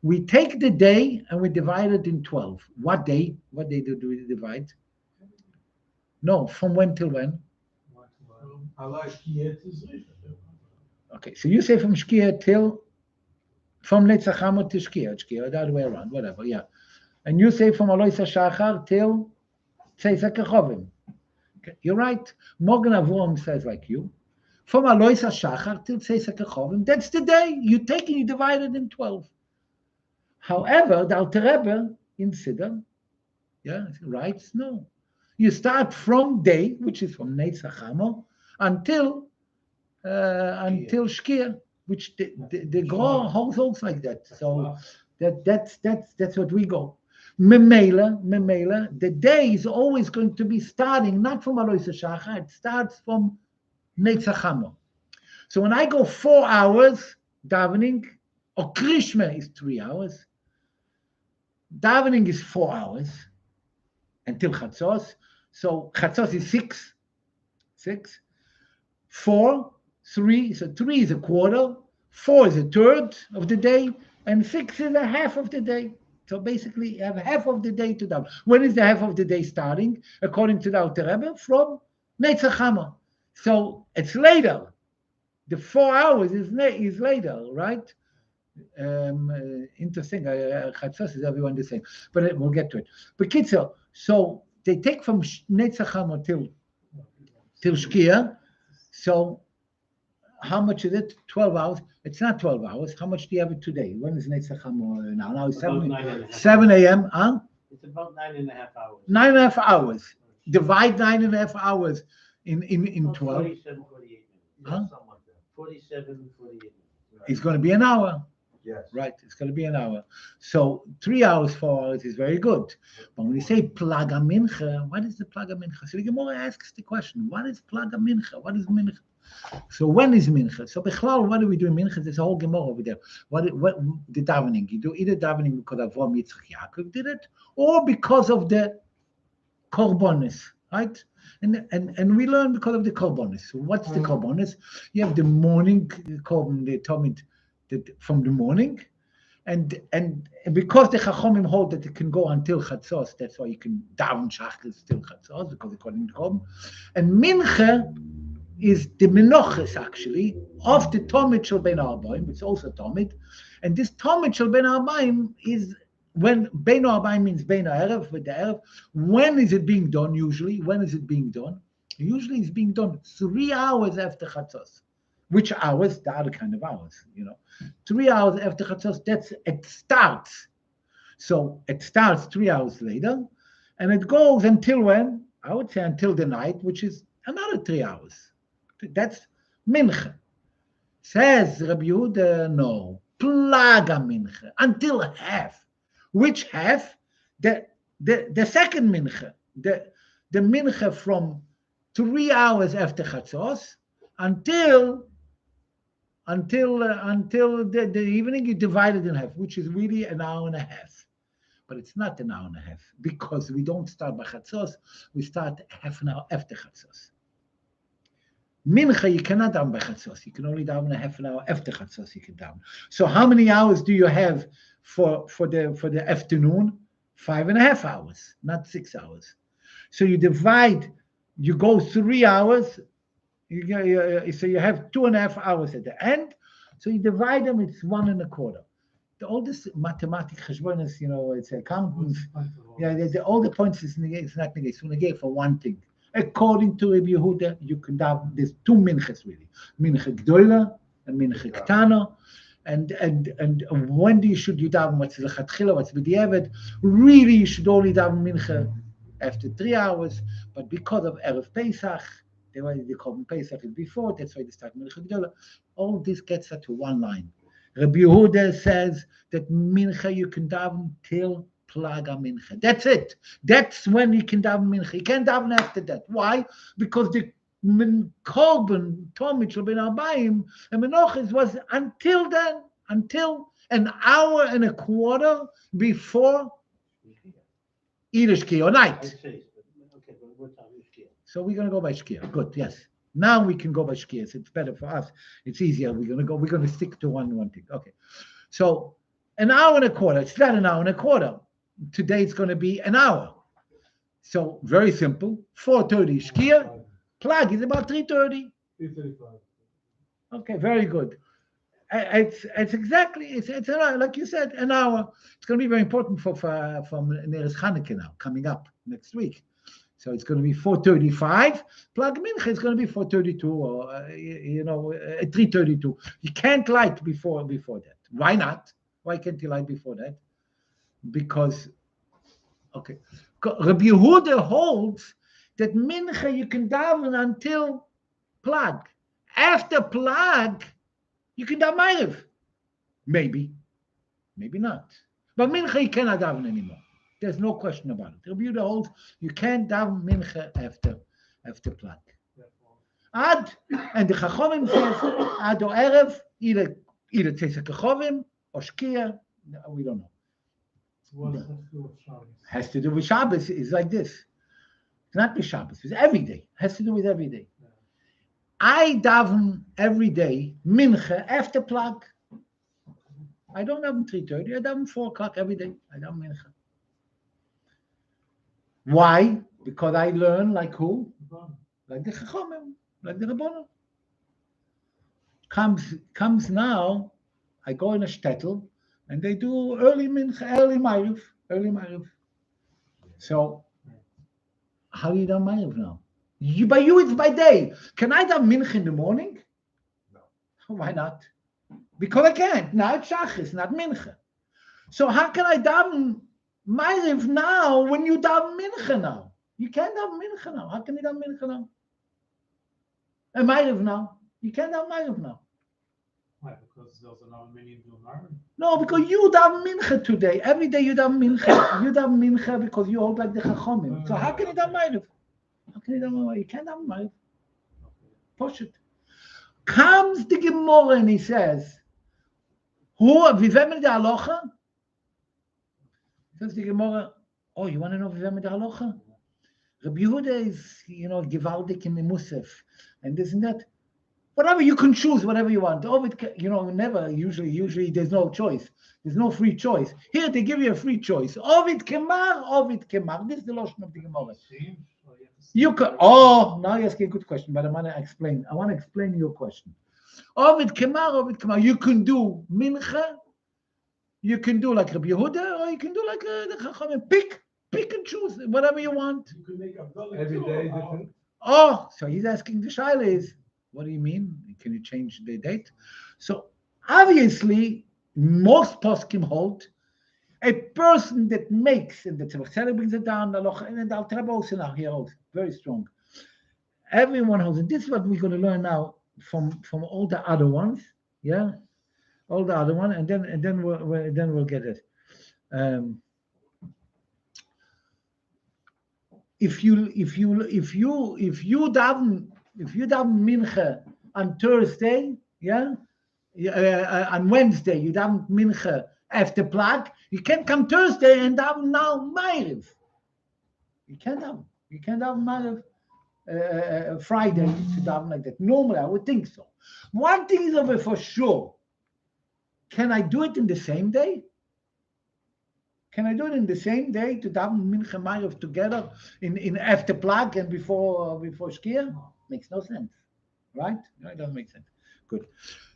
We take the day and we divide it in 12. What day? What day do we divide? No, from when till when? I like. Okay, so you say from Shkia till, from Netzach Hamor to Shkia, the other way around, whatever, yeah. And you say from Alois HaShachar till Tzeis HaKechovim. Okay, you're right. Morgan Avrom says like you. From Alois HaShachar till Tzeis HaKechovim, that's the day. You take and you divide it in 12. However, the Alter Rebbe in Siddur, writes no. You start from day, which is from Netzach Hamor, until Shkia, which the Gra holds like that. So that's what we go. Memela, the day is always going to be starting not from Alois HaShachar, it starts from Netzach Hamor. So when I go 4 hours davening, or Krishma is 3 hours, davening is 4 hours until Chatzos. So Chatzos is 6, 4, 3. So 3 is a quarter, 4 is a third of the day, and 6 is a half of the day. So basically, you have half of the day to daven. When is the half of the day starting? According to the Alter Rebbe, from Netzach Hamor. So it's later. The 4 hours is later, right? Interesting. Chatzos is everyone the same, but we'll get to it. But Kitzel, so they take from Netzach Hamor till Shkia. So how much is it? 12 hours. It's not 12 hours. How much do you have it today? When is Netzach Hamor now? Now it's 7 a.m. Huh? It's about 9.5 hours. 9.5 hours. Divide 9.5 hours in 12. 47, 48 minutes. Huh? 47, 48 minutes. It's going to be an hour. Yes. Right, it's going to be an hour. So 3 hours, 4 hours is very good. But when we say Plaga Mincha, what is the Plaga Mincha? So the Gemara asks the question, what is Plaga Mincha? What is Mincha? So when is Mincha? So Bechlal, what do we do in Mincha? There's a whole Gemara over there. What the davening? You do either davening because Avram Yitzchak Yaakov did it, or because of the Korbanos, right? And we learn because of the Korbanos. So what's the Korbanos? You have the morning Korban, the Talmud, from the morning, and because the Chachomim hold that it can go until Chatzos, that's why you can daven Shachris till Chatzos, because according to Korban. And Mincha is the Menoches, actually, of the Talmud Shel Ben Arbaim. It's also Talmud, and this Talmud Shel Ben Arbaim is when Ben Arbaim means Ben Erev, with the Erev. When is it being done? Usually, when is it being done? Usually, it's being done 3 hours after Chatzos. Which hours? The other kind of hours, 3 hours after Chatzos, it starts. So it starts 3 hours later, and it goes until when? I would say until the night, which is another 3 hours. That's Mincha. Says Rabbi Yehuda, no. Plaga Mincha, until half. Which half? The second Mincha. The Mincha from 3 hours after Chatzos until the evening, you divide it in half, which is really an hour and a half. But it's not an hour and a half, because we don't start by Chatzos, we start half an hour after Chatzos. Mincha, you cannot daven by Chatzos, you can only daven a half an hour after Chatzos, you can daven. So how many hours do you have for the afternoon? 5.5 hours, not 6 hours. So you divide, you go 3 hours, so you have 2.5 hours at the end. So you divide them, it's 1 1/4. The oldest mathematics, cheshbonos, it's accountants. All the points is not negate. So negate for one thing. According to Rabbi Yehuda, you can have there's 2 minchas really, mincha gdoila and mincha ktana. And when should you daven? What's the lechatchila? What's b'diavad? Really, you should only daven mincha after 3 hours. But because of Erev Pesach, they call Pesach is before. That's why they start mincha gdola. All this gets to one line. Rabbi Yehuda says that mincha you can daven till plaga mincha. That's it. That's when you can daven mincha. You can't daven after that. Why? Because the korban Talmud Shel Ben Arbaim and Menoches was until then, until an hour and a quarter before Shkia or night. Okay, but what time is Shkia? So we're going to go by Shkia. Good, yes. Now we can go by shkias. It's better for us. It's easier. We're gonna stick to one thing. Okay. So an hour and a quarter. It's not an hour and a quarter. Today it's gonna be an hour. So very simple. 4:30 shkia. Plug is about 3:30. 3:35. Okay, very good. It's exactly it's an hour, like you said, an hour. It's going to be very important for Neres Chanukah now coming up next week. So it's going to be 4:35. Plug mincha is going to be 4:32 or 3:32. You can't light before that. Why not? Why can't you light before that? Because Rabbi Yehuda holds that mincha you can daven until plug. After plug, you can daven ma'ariv. Maybe not. But mincha you cannot daven anymore. There's no question about it. Rabbi Yehuda holds you can't daven mincha after plug. Ad, and the Chachamim says ad or erev, either tzeitzek kechovim or shkia. We don't know. What does that have to do with Shabbos? Has to do with Shabbos. It's like this. It's not with Shabbos. It's every day. Has to do with every day. Yeah. I daven every day mincha after plug. I don't daven 3:30. I daven 4 o'clock every day. I daven mincha. Why? Because I learn like who? Like the Chachamim, like the Rabbanon. Comes now. I go in a shtetl and they do early mincha, early ma'ariv. So how do you daven ma'ariv now? By you it's by day. Can I daven mincha in the morning? No. Why not? Because I can't. Now it's shachris, not mincha. So how can I daven ma'ariv now when you daven mincha now? You can't daven mincha now. How can you daven mincha now? And ma'ariv now? You can't daven ma'ariv now. Why? Because there's another million to marry. No, because you daven mincha today. Every day you daven mincha. You daven mincha because you hold like the chachamim. So how can you daven ma'ariv? How can you daven ma'ariv? You can't daven ma'ariv. Push it. Comes the Gemara and he says, "Who vivem de halacha?" Says the Gemara, "Oh, you want to know vivem de halacha?" Rabbi Yehuda is, givaldik in the Musaf, and this and that. Whatever, you can choose whatever you want. Never, usually there's no choice. There's no free choice. Here they give you a free choice. Ovid kemar. This is the lotion of the Gemara. You can, now you're asking a good question, but I want to explain your question. Ovid kemar. You can do mincha, you can do like Rabbi Yehuda, or you can do like the Chachamim. Pick and choose, whatever you want. You can make a Every day different. So he's asking the shaila is, what do you mean? Can you change the date? So obviously, most poskim hold a person that makes, and the Tzemach brings it down, and the Alter Rebbe also now here holds very strong. Everyone holds, and this is what we're going to learn now from all the other ones, yeah, all the other one, and then we'll get it. If you daven mincha on Thursday, on Wednesday you daven mincha after plug, you can't come Thursday and daven now ma'ariv. You can't daven ma'ariv Friday to daven like that. Normally I would think so. One thing is over for sure. Can I do it in the same day? Can I do it in the same day to daven mincha ma'ariv together in after plug and before shkia? Makes no sense, right? No, it doesn't make sense. Good.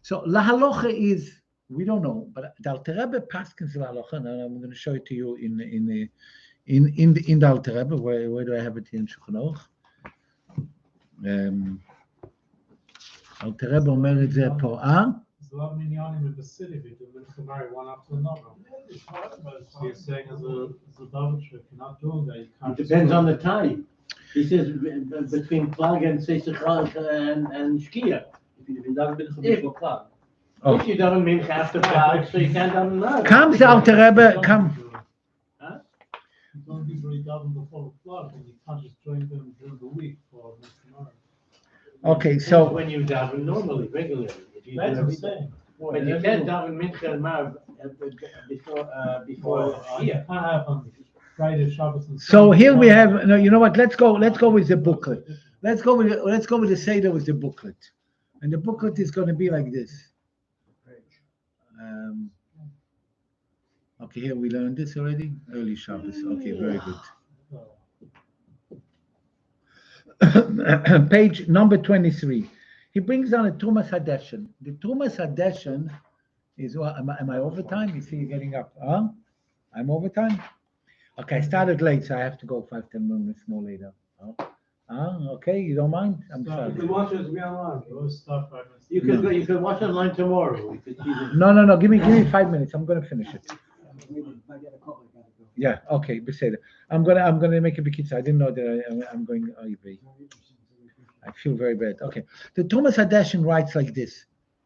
So la halacha is, we don't know, but the Alter Rebbe paskins la halacha, and I'm going to show it to you in the Alter Rebbe. Where do I have it here in Shulchan Aruch? Alter Rebbe omer et ze po. There's a lot of minyanim in the city. They do mincha marry one after another. So you're saying as a David, if you're not doing that, you can't. It depends on the time. He says between plug and tzeitzek and shkia. If you daven mincha before plug. If you daven mincha after plug, so you can't daven now. Comes the Alter Rebbe, come. Don't usually daven before the plug, and you can't just join them during the week for mincha marry. Okay, so when you daven normally, regularly. That's what I'm saying. But you can't daven mincha and marv before You shkia. can't have on Friday, Shabbos, and So here we have, no, you know what? Let's go with the booklet. let's go with the Seder with the booklet, and the booklet is going to be like this. Okay, here we learned this already. Early Shabbos. Okay, very good. Page number 23. He brings down a Trumas Hadeshen. The Trumas Hadeshen is what? Am I overtime? You see, you're getting up. Huh? I'm overtime. Okay, I started late, so I have to go 5-10 minutes more later. Okay, you don't mind? I'm You sorry. can watch us, be online. You can watch online tomorrow. No. Give me 5 minutes. I'm gonna finish it. Yeah. Okay. Beseder. I'm gonna make a bikitza. I didn't know that I'm going IB. I feel very bad. Okay. The Thomas Hadeshen writes like this.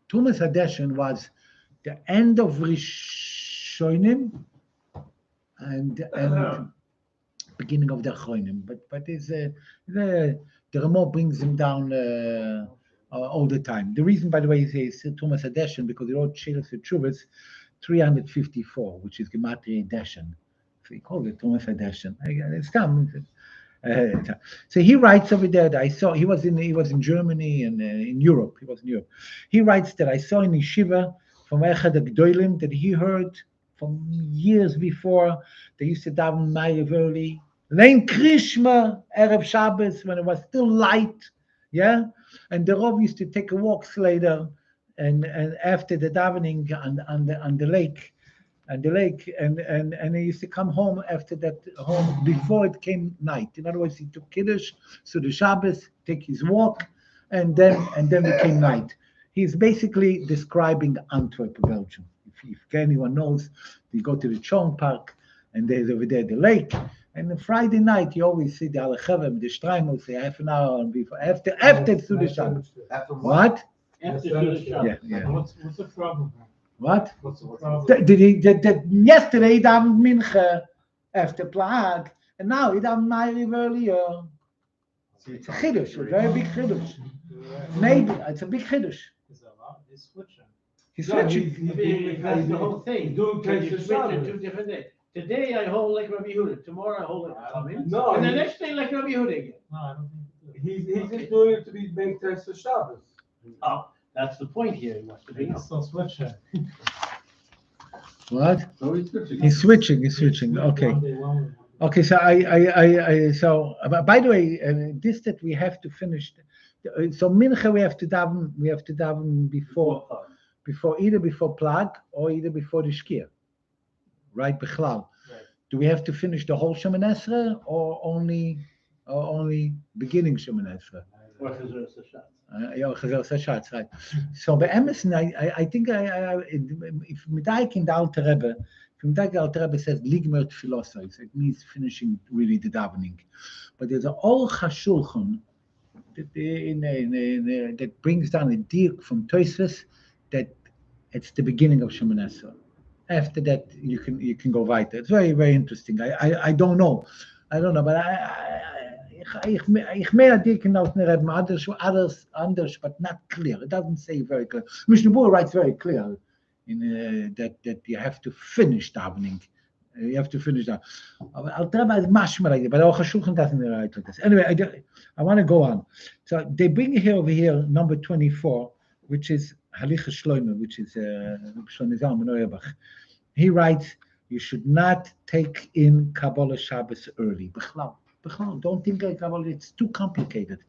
Thomas Hadeshen was the end of Rishonim and beginning of the Achronim, but is the Ramo brings him down all the time. The reason, by the way, he says Thomas Hadeshen because he wrote Shiras Tshuvas 354, which is Gematria Deshen. So he called it Thomas Hadeshen. It's come. So he writes over there that I saw he was in Germany and in Europe. He was in Europe. He writes that I saw in Yeshiva from Echad Gdoilim that he heard from years before they used to daven Ma'ariv early, Lein Krishma Erev Shabbos when it was still light, yeah. And the Rav used to take a walk later, and after the davening on the lake. And he used to come home after that home before it came night. In other words, he took Kiddush, so the Shabbos, take his walk, and then it came night. He's basically describing Antwerp, Belgium. If anyone knows, you go to the Chong Park, and there's over there the lake. And on Friday night, you always see the Alechevim, the Streimel, say half an hour before after to the Shabbos. After What? After the Shabbos. Yeah. What's the problem? What? What's the problem? Yesterday he davened Mincha after Plag, and now he davened Ma'ariv earlier. It's a chiddush, a very big chiddush. Maybe it's a big chiddush. He's switching. He's No, switching. That's the whole thing. doing When you Pesach switch it Shabbos. 2 different days. Today I hold like Rabbi Yehuda. Tomorrow I hold like Chachamim. No, And the he- next day like Rabbi Yehuda again. No, I don't think He's just doing it to be make test for Shabbos. Oh, that's the point here. He wants to be. he's still switching. What? So he's switching. He's switching. Okay. One day, one. Okay. So so by the way, this that we have to finish. So Mincha we have to daven before either before Plag or either before the Shkia. Right, Bechlal. Right. Do we have to finish the whole Shemoneh Esrei or only beginning Shemoneh Esrei? Or Chazar Sashat. Chazar Sashat, right. So by Emerson, I think if Medaik in the Alter Rebbe, says Ligmer Tfilosos, it means finishing really the davening. But there's an Or Hashulchan that brings down a dirk from Tosfos that it's the beginning of Shemoneh Esrei. After that, you can go weiter. It's very, very interesting. I don't know, but ich mehr dirk in Alter Rebbe, others, but not clear. It doesn't say very clear. Mishnah Berurah writes very clear in that you have to finish davening. You have to finish that. Alter Rebbe is mashma like that, but Aruch HaShulchan doesn't write like this. Anyway, I want to go on. So they bring over here number 24, which is Halicha Shloime, which is Shloime Zalman Auerbach. He writes, you should not take in Kabbalah Shabbos early. Bechlal, don't think like Kabbalah, it's too complicated.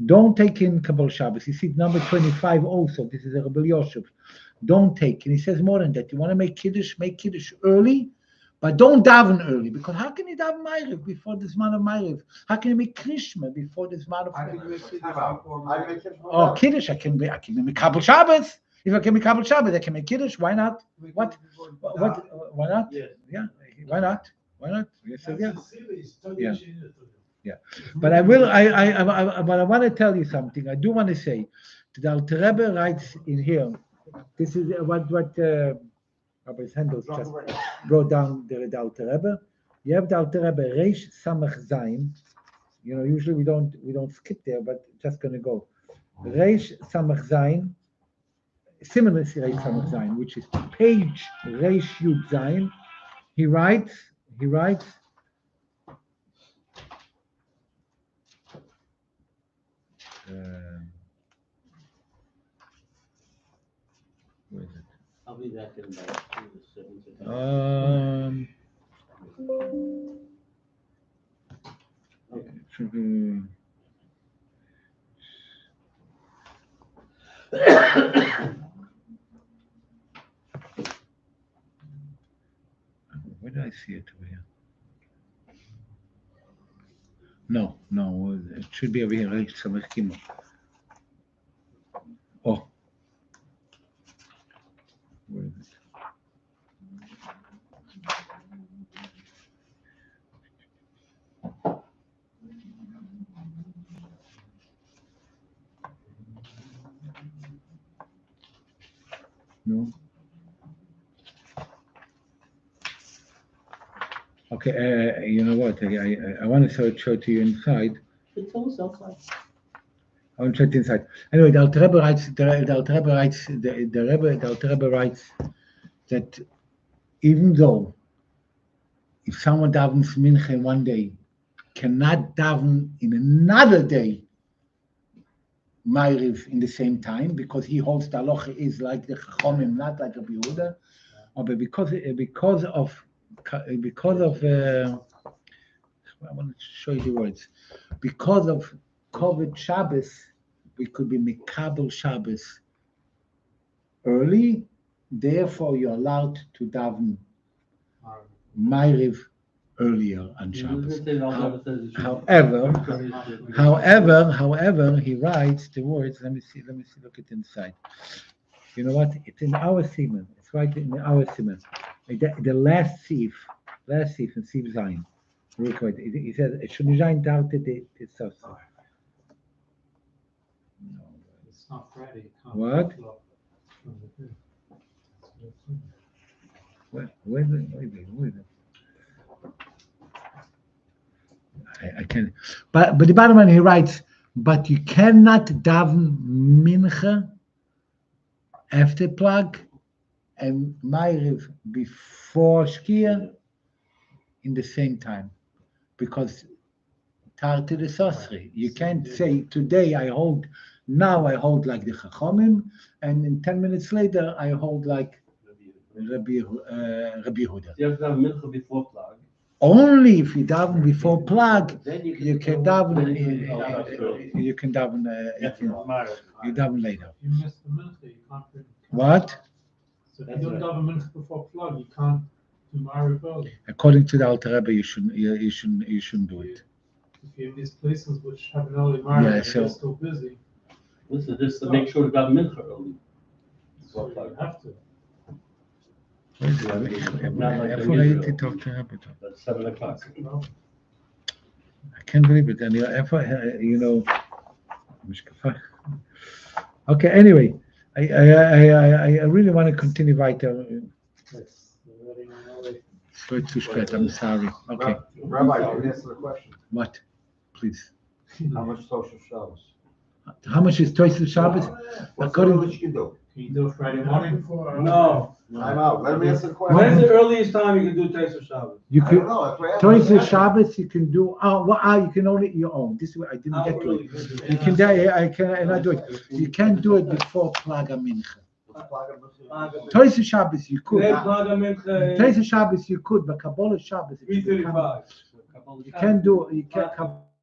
Don't take in Kabbalah Shabbos. You see number 25 also, this is a Rebbe Yosef. Don't take, and he says more than that. You want to make Kiddush early, but don't daven early, because how can you daven Ma'ariv before the Zman of Ma'ariv? How can you make Krishma before the Zman of Ma'ariv? Kiddush, I can make Kabbalah Shabbos. If I can make Kabbalah Shabbos, I can make Kiddush. Why not? What? Why not? Yeah. Why not? Yes, yeah. Yeah. But I will. But I want to tell you something. I do want to say that the Alter Rebbe writes in here. This is what Rabbi Handel just brought down the Alter Rebbe. You have the Alter Rebbe Reish Samach Zayin. Usually we don't skip there, but just gonna go Reish Samach Zayin. Similar to Reish Samach Zayin, which is page Reish Yud Zayin. He writes. I'll be back in about 7 to 10. Should be. Where did I see it over here? No, it should be over here. Right? Oh. Where is it? No. Okay, you know what? I want to show it to you inside. It's almost outside. I want to show it inside. Anyway, the Alter Rebbe writes. The Alter Rebbe writes that even though if someone davens mincha in one day, cannot daven in another day Ma'ariv in the same time, because he holds the halacha is like the Chachamim, not like Rabbi Yehuda, but because of I want to show you the words. Because of Koved Shabbos, we could be Mikabel Shabbos early. Therefore, you're allowed to daven Ma'ariv earlier on Shabbos. However, he writes the words. Let me see. Look at inside. You know what? It's in our siman. It's right in our siman. The last sif in Sif Zayin. He says it should be Zayin doubted the stuff. No, it's not Friday. What? Where is it? I can't. But the bottom line, he writes, but you cannot daven mincha after plug and Ma'ariv before Shkia in the same time, because Tarti the Sosri. You can't say today I hold like the Chachamim, and in 10 minutes later I hold like Rabbi Yehuda. You have to have mincha before plug. Only if you daven before plug, Then you can daven. You daven later. You miss the mincha, you can't. What? So if you don't daven mincha before plug, you can't do Ma'ariv early. According to the Alter Rebbe, you shouldn't do it. If you have these places which have an early Ma'ariv, Yeah, and so- they're still busy, Listen, just to make sure to have mincha early. so you have to. איפה ראיתי את האלטר רבי? That's 7 o'clock. I can't believe it. And איפה, משקפה. Okay, anyway, I really want to continue weiter. It's way too spät, I'm sorry. Okay, Rabbi, can you answer the question? what? Please. How much social Shabbos? How much is Toys Shabbos? What's the earliest you can do? Can you do it Friday morning? No. I'm out. Let me answer the question. When's the earliest time you can do Taste of Shabbos? You I could. don't know. That's what I asked. Toys Shabbos, you can do. You can only your own. This is what I didn't How get to early it. can you do You it? can. I can. And I do it. You can't do it before Plaga Mincha. Toys Shabbos, you could. Today, Plaga Mincha, Toys Shabbos, you could, but Kabbalah Shabbos, you can't. 3:35. You can't do. You can't.